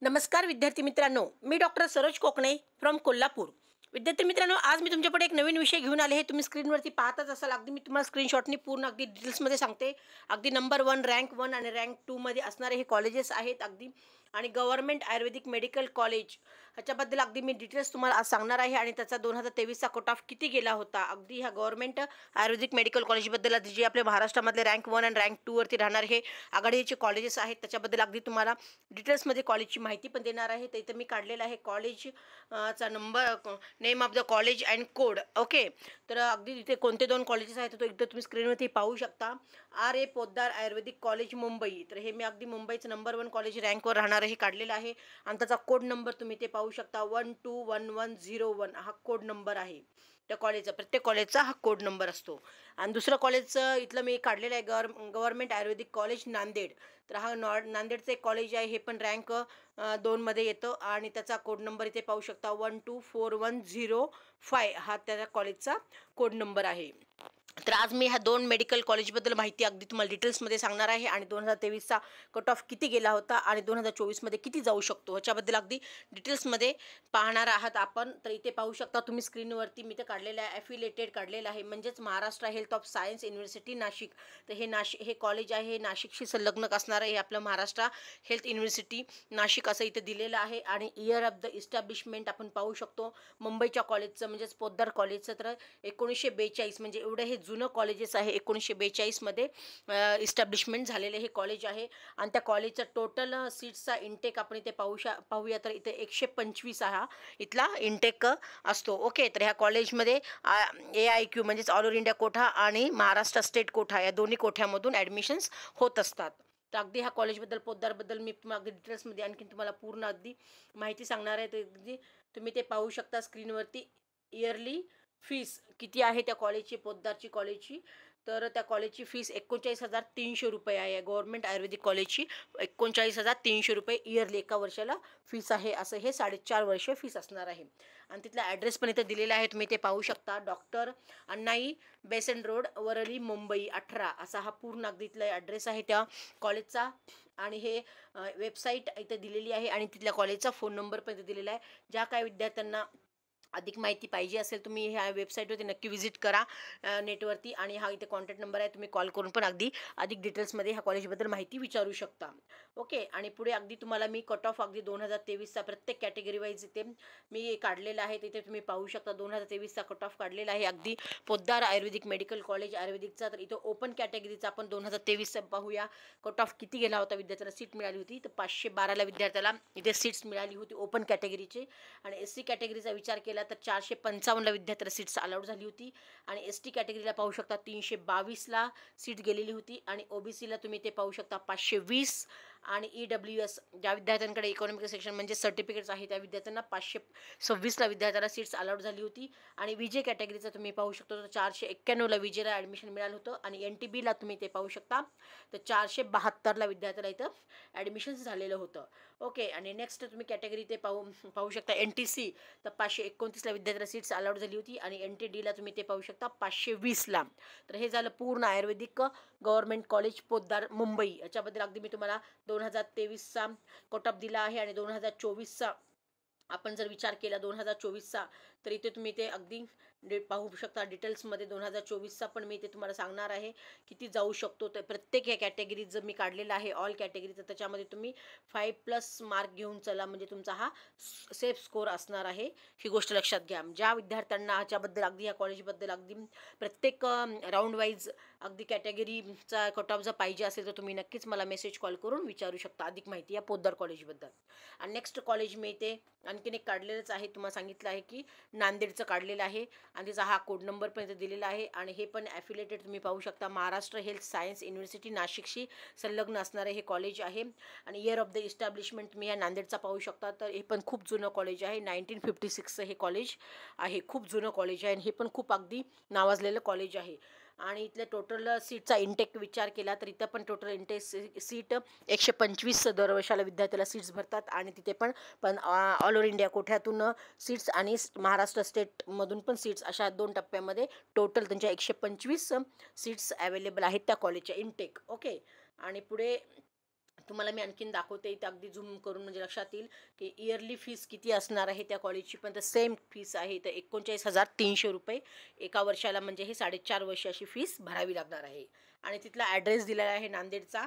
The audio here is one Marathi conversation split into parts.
नमस्कार विद्यार्थी मित्रांनो, मी डॉक्टर सरोज कोकणे फ्रॉम कोल्हापूर. विद्यार्थी मित्रांनो, आज मी तुमच्यापुढे एक नवीन विषय घेऊन आले. हे तुम्ही स्क्रीनवरती पाहतच असाल. अगदी मी तुम्हाला स्क्रीनशॉटनी पूर्ण अगदी डिटेल्समध्ये सांगते. अगदी नंबर 1 रँक 1 आणि रँक 2 मध्ये असणारे हे कॉलेजेस आहेत अगदी. आणि गव्हर्नमेंट आयुर्वेदिक मेडिकल कॉलेज ह्याच्याबद्दल अगदी मी डिटेल्स तुम्हाला आज सांगणार आहे. आणि त्याचा 2023चा कट ऑफ किती गेला होता. अगदी ह्या गव्हर्नमेंट आयुर्वेदिक मेडिकल कॉलेजबद्दल जे आपल्या महाराष्ट्रामधले रँक 1 आणि रँक 2 वरती राहणार हे आघाडीचे कॉलेजेस आहेत, त्याच्याबद्दल अगदी तुम्हाला डिटेल्समध्ये कॉलेजची माहिती पण देणार आहे. तर इथं मी काढलेलं आहे कॉलेज चा number, name of the college and code. Okay, तर अगदी तिथे कोणते 2 कॉलेजेस आहेत तो एकदा तुम्ही स्क्रीनवरती पाहू शकता. R.A. पोद्दार आयुर्वेदिक कॉलेज मुंबई. तर हे मी अगदी मुंबईचं नंबर 1 कॉलेज रँकवर राहणार हे काढलेलं आहे. आणि त्याचा कोड नंबर तुम्ही ते पाहू शकता. 121101 हा कोड नंबर आहे त्या कॉलेजचा. प्रत्येक कॉलेजचा हा कोड नंबर असतो. आणि दुसरं कॉलेजचं इथलं मी काढलेलं आहे गव्हर्नमेंट आयुर्वेदिक कॉलेज नांदेड. तर हा नांदेडचं एक कॉलेज आहे. हे पण रँक 2 मध्ये येतं आणि त्याचा कोड नंबर इथे पाहू शकता. 124105 हा त्या कॉलेजचा कोड नंबर आहे. तर आज मी ह्या 2 मेडिकल कॉलेजबद्दल माहिती अगदी तुम्हाला डिटेल्समध्ये सांगणार आहे. आणि 2023चा कट ऑफ किती गेला होता आणि 2024मध्ये किती जाऊ शकतो ह्याच्याबद्दल अगदी डिटेल्समध्ये पाहणार आहात आपण. तर इथे पाहू शकता तुम्ही स्क्रीनवरती मी ते काढलेलं आहे, ॲफिलेटेड काढलेलं आहे, म्हणजेच Maharashtra health of science university Nashik. तर हे कॉलेज आहे, हे नाशिकशी संलग्न असणारं हे आपलं महाराष्ट्र हेल्थ युनिव्हर्सिटी नाशिक असं इथे दिलेलं आहे. आणि इयर ऑफ द इस्टॅब्लिशमेंट आपण पाहू शकतो मुंबईच्या कॉलेजचं, म्हणजेच पोद्दार कॉलेजचं. तर 1942 म्हणजे एवढं हे जुनं कॉलेजेस आहे. 1942 मध्ये इस्टॅब्लिशमेंट झालेले हे कॉलेज आहे. आणि त्या कॉलेजचा टोटल सीट्सचा इंटेक आपण इथे पाहूया. तर इथे 125 हा इथला इंटेक असतो. ओके, तर ह्या कॉलेजमध्ये AIQ म्हणजेच ऑल ओव्हर इंडिया कोठा आणि महाराष्ट्र स्टेट कोठा या दोन्ही कोठ्यामधून ॲडमिशन्स होत असतात. तर अगदी ह्या कॉलेजबद्दल पोद्दारबद्दल मी अगदी डिटेल्समध्ये आणखी तुम्हाला पूर्ण अगदी माहिती सांगणार आहे. तर अगदी तुम्ही ते पाहू शकता स्क्रीनवरती. इयरली फीस किती आहे त्या कॉलेजची, पोद्दारची कॉलेजची. तर त्या कॉलेजची फीस 39,300 रुपये आहे. गव्हर्नमेंट आयुर्वेदिक कॉलेजची 39,300 रुपये इयरली एका वर्षाला फीस आहे. असं हे 4.5 वर्ष फीस असणार आहे. आणि तिथला ॲड्रेस पण इथे दिलेला आहे, तुम्ही ते पाहू शकता. Doctor Annie Besant road, Worli, Mumbai 18 असा हा पूर्ण अगदी इथला ॲड्रेस आहे त्या कॉलेजचा. आणि हे वेबसाईट इथे दिलेली आहे आणि तिथल्या कॉलेजचा फोन नंबर पण इथे दिलेला आहे. ज्या काही विद्यार्थ्यांना अधिक माहिती पाहिजे असेल तुम्ही ह्या वेबसाईटवरती नक्की व्हिजिट करा नेटवरती. आणि हा इथे कॉन्टॅक्ट नंबर आहे, तुम्ही कॉल करून पण अगदी अधिक डिटेल्समध्ये ह्या कॉलेजबद्दल माहिती विचारू शकता. ओके, आणि पुढे अगदी तुम्हाला मी कट ऑफ अगदी 2023चा प्रत्येक कॅटेगरी वाईज इथे मी काढलेला आहे. तिथे तुम्ही पाहू शकता 2023चा कट ऑफ काढलेला आहे अगदी पोद्दार आयुर्वेदिक मेडिकल कॉलेज आयुर्वेदिकचा. तर इथं ओपन कॅटेगरीचा आपण 2023 पाहूया कट ऑफ किती गेला होता. विद्यार्थ्याला सीट मिळाली होती तर 512ला विद्यार्थ्याला इथे सीट्स मिळाली होती ओपन कॅटेगरीची. आणि SC कॅटेगरीचा विचार केला तर 455ला विद्यार्थ्याला सीट्स अलाउड झाली होती. आणि ST कॅटेगरीला पाहू शकता 322ला सीट गेलेली होती. आणि OBCला तुम्ही ते पाहू शकता 520. आणि EWS ज्या विद्यार्थ्यांकडे इकॉनॉमिक सेक्शन म्हणजे सर्टिफिकेट्स आहे त्या विद्यार्थ्यांना 526ला विद्यार्थ्याला सीट्स अलाउड झाली होती. आणि VJ कॅटेगरीचं तुम्ही पाहू शकता तर 491ला VJला ॲडमिशन मिळालं होतं. आणि NTBला तुम्ही ते पाहू शकता तर 472ला विद्यार्थ्याला इथं ॲडमिशन्स झालेलं होतं. ओके, आणि नेक्स्ट तुम्ही कॅटेगरी ते पाहू शकता NTC तर 529ला विद्यार्थ्याला सीट्स अलाउड झाली होती. आणि NTDला तुम्ही ते पाहू शकता 520ला. तर हे झालं पूर्ण आयुर्वेदिक गव्हर्नमेंट कॉलेज पोद्दार मुंबई. याच्याबद्दल अगदी मी तुम्हाला 2023चा कट ऑफ दिला आहे. आणि 2024चा आपण जर विचार केला 2024चा तर इथे तुम्ही ते अगदी पाहू शकता डिटेल्समध्ये. 2024चा पण मी इथे तुम्हाला सांगणार आहे किती जाऊ शकतो. तर प्रत्येक या कॅटेगरीज जर मी काढलेला आहे ऑल कॅटेगरीचं, त्याच्यामध्ये तुम्ही 5+ मार्क घेऊन चला म्हणजे तुमचा हा सेफ स्कोर असणार आहे. ही गोष्ट लक्षात घ्या. ज्या विद्यार्थ्यांना ह्याच्याबद्दल अगदी या कॉलेजबद्दल अगदी प्रत्येक राऊंड वाईज अगदी कॅटेगरीचा कट ऑफ जर पाहिजे असेल तर तुम्ही नक्कीच मला मेसेज कॉल करून विचारू शकता अधिक माहिती या पोद्दार कॉलेजबद्दल. आणि नेक्स्ट कॉलेज मी इथे आणखीन एक काढलेलंच आहे, तुम्हाला सांगितलं आहे की नांदेडचं काढलेलं आहे. आणि त्याचा हा कोड नंबर पण इथे दिलेला आहे. आणि हे पण ॲफिलेटेड तुम्ही पाहू शकता महाराष्ट्र हेल्थ सायन्स युनिव्हर्सिटी नाशिकशी संलग्न असणारे हे कॉलेज आहे. आणि इयर ऑफ द इस्टॅब्लिशमेंट तुम्ही या नांदेडचा पाहू शकता. तर हे पण खूप जुनं कॉलेज आहे. 1956चं हे कॉलेज आहे, खूप जुनं कॉलेज आहे. आणि हे पण खूप अगदी नावाजलेलं कॉलेज आहे. आणि इथल्या टोटल सीटचा इंटेक विचार केला तर इथं पण टोटल इंटेक सीट 125 दरवर्षाला विद्यार्थ्याला सीट्स भरतात. आणि तिथे पण ऑल ओव्हर इंडिया कोठ्यातून सीट्स आणि महाराष्ट्र स्टेटमधून पण सीट्स अशा 2 टप्प्यामध्ये टोटल त्यांच्या 125 सीट्स अवेलेबल आहेत त्या कॉलेजच्या इंटेक. ओके, आणि पुढे तुम्हाला मी आणखीन दाखवते इथे अगदी झूम करून म्हणजे लक्षात येईल की इयरली फीस किती असणार आहे त्या कॉलेजची. पण तर सेम फीस आहे, तर 39,300 रुपये एका वर्षाला, म्हणजे हे 4.5 वर्ष अशी फीस भरावी लागणार आहे. आणि तिथला ॲड्रेस दिलेला आहे नांदेडचा,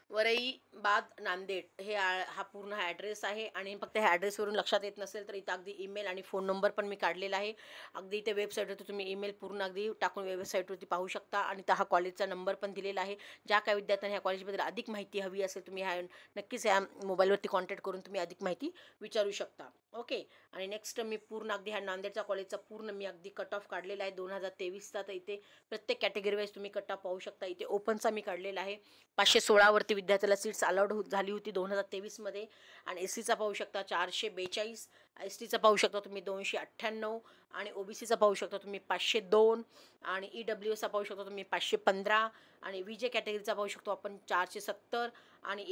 वरई बाद नांदेड, हे हा पूर्ण हा ॲड्रेस आहे. आणि फक्त ह्या ॲड्रेसवरून लक्षात येत नसेल तर इथं अगदी ईमेल आणि फोन नंबर पण मी काढलेला आहे. अगदी इथे वेबसाईटवरती तुम्ही ईमेल पूर्ण अगदी टाकून वेबसाईटवरती पाहू शकता. आणि हा कॉलेजचा नंबर पण दिलेला आहे. ज्या काही विद्यार्थ्यांना ह्या कॉलेजबद्दल अधिक माहिती हवी असेल, तुम्ही ह्या नक्कीच ह्या मोबाईलवरती कॉन्टॅक्ट करून तुम्ही अधिक माहिती विचारू शकता. ओके. आणि नेक्स्ट मी पूर्ण अगदी ह्या नांदेडच्या कॉलेजचा पूर्ण मी अगदी कट ऑफ काढलेला आहे 2023चा. तर इथे प्रत्येक कॅटेगरी वाईज तुम्ही कट ऑफ पाहू शकता. इथे ओपनचा मी काढलेला आहे, 516 वरती विद्यार्थ्याला सीट्स अलाउड झाली होती 2023मध्ये. आणि एस सीचा पाहू शकता 442, एस टीचा पाहू शकता तुम्ही 298, आणि ओबीसीचा पाहू शकता तुम्ही 502, आणि EWSचा पाहू शकता तुम्ही 515, आणि VJ कॅटेगरीचा पाहू शकतो आपण 470, आणि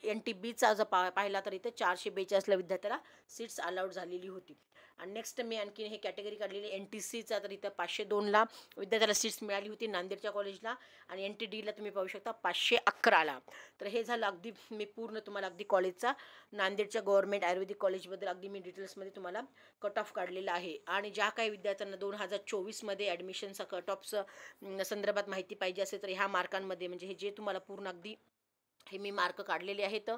NTBचा जर पाहिला तर इथे 442ला विद्यार्थ्याला सीट्स अलाउड झालेली होती. आणि नेक्स्ट मी आणखी हे कॅटेगरी काढलेली NTCचा, तर इथं 502ला विद्यार्थ्याला सीट्स मिळाली होती नांदेडच्या कॉलेजला. आणि NTDला तुम्ही पाहू शकता 511ला. तर हे झालं अगदी मी पूर्ण तुम्हाला अगदी कॉलेजचा नांदेडच्या गव्हर्नमेंट आयुर्वेदिक कॉलेजबद्दल अगदी मी डिटेल्समध्ये तुम्हाला कट ऑफ काढलेला आहे. आणि ज्या काही विद्यार्थ्यांना 2024मध्ये ॲडमिशनचा कट ऑफचं संदर्भात माहिती पाहिजे असेल तर ह्या मार्कांमध्ये, म्हणजे हे जे तुम्हाला पूर्ण अगदी हे मी मार्क काढलेले आहेत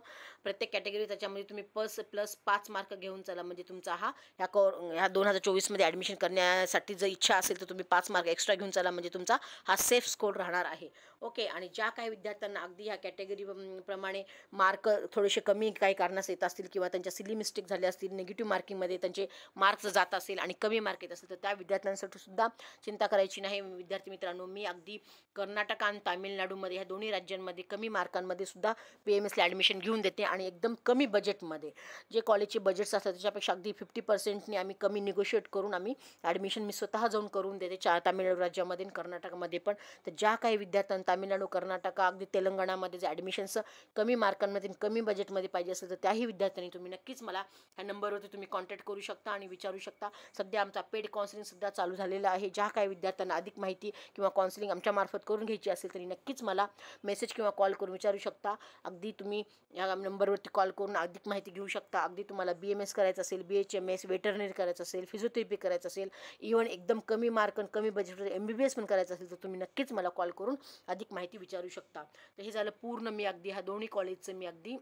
प्रत्येक कॅटेगरी, त्याच्यामध्ये तुम्ही प्लस 5 मार्क घेऊन चला. म्हणजे तुमचा ह्या 2024मध्ये ॲडमिशन करण्यासाठी जर इच्छा असेल तर तुम्ही 5 मार्क एक्स्ट्रा घेऊन चला, म्हणजे तुमचा हा सेफ स्कोर राहणार आहे. ओके. आणि ज्या काही विद्यार्थ्यांना अगदी ह्या कॅटेगरी प्रमाणे मार्क थोडेसे कमी काही कारणास येत असतील, किंवा त्यांच्या सिली मिस्टेक झाले असतील, निगेटिव्ह मार्किंगमध्ये त्यांचे मार्क्स जात असेल आणि कमी मार्क येत असेल, तर त्या विद्यार्थ्यांसाठी सुद्धा चिंता करायची नाही. विद्यार्थी मित्रांनो, मी अगदी कर्नाटक आणि तामिळनाडूमध्ये ह्या दोन्ही राज्यांमध्ये कमी मार्कांमध्ये सुद्धा PMSला ॲडमिशन घेऊन देते. आणि एकदम कमी बजेटमध्ये, जे कॉलेजचे बजेट्स असतात त्याच्यापेक्षा अगदी 50%ने आम्ही कमी निगोशिएट करून आम्ही ॲडमिशन मी स्वतः जाऊन करून देते तामिळनाडू राज्यामध्ये आणि कर्नाटकमध्ये पण. तर ज्या काही विद्यार्थ्यांना तामिळनाडू, कर्नाटक, अगदी तेलंगणामध्ये जे ॲडमिशन्स कमी मार्कांमध्ये कमी बजेटमध्ये पाहिजे असेल तर त्याही विद्यार्थ्यांनी तुम्ही नक्कीच मला ह्या नंबरवरती तुम्ही कॉन्टॅक्ट करू शकता आणि विचारू शकता. सध्या आमचा पेड काउन्सिलिंगसुद्धा चालू झालेला आहे. ज्या काही विद्यार्थ्यांना अधिक माहिती किंवा काउन्सिलिंग आमच्यामार्फत करून घ्यायची असेल तरी नक्कीच मला मेसेज किंवा कॉल करून विचारू शकता. अगदी तुम्ही या नंबरवरती कॉल करून अधिक माहिती घेऊ शकता. अगदी तुम्हाला BMS करायचं असेल, BHMS, वेटरनरी करायचं असेल, फिजिओथेरपी करायचं असेल, इव्हन एकदम कमी मार्क कमी बजेटमध्ये MBBS पण करायचं असेल तर तुम्ही नक्कीच मला कॉल करून अधिक माहिती विचारू शकता. तर हे झालं पूर्ण मी अगदी ह्या दोन्ही कॉलेजचं मी अगदी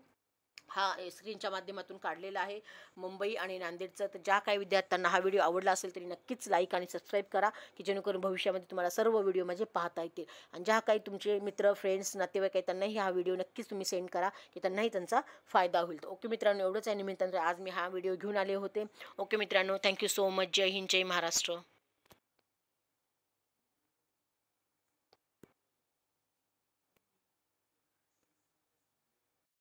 स्क्रीनच्या माध्यमातून काढलेला आहे, मुंबई आणि नांदेडचं. तर ज्या काही विद्यार्थ्यांना हा व्हिडिओ आवडला असेल तरी नक्कीच लाईक आणि सबस्क्राईब करा, की जेणेकरून भविष्यामध्ये तुम्हाला सर्व व्हिडिओ माझे पाहता येतील. आणि ज्या काही तुमचे मित्र, फ्रेंड्स, नातेवाईक आहेत त्यांनाही हा व्हिडिओ नक्कीच तुम्ही सेंड करा, की त्यांनाही त्यांचा फायदा होईल. तर ओके मित्रांनो, एवढंच आहे निमित्तानं आज मी हा व्हिडिओ घेऊन आले होते. ओके मित्रांनो, थँक्यू सो मच. जय हिंद, जय महाराष्ट्र.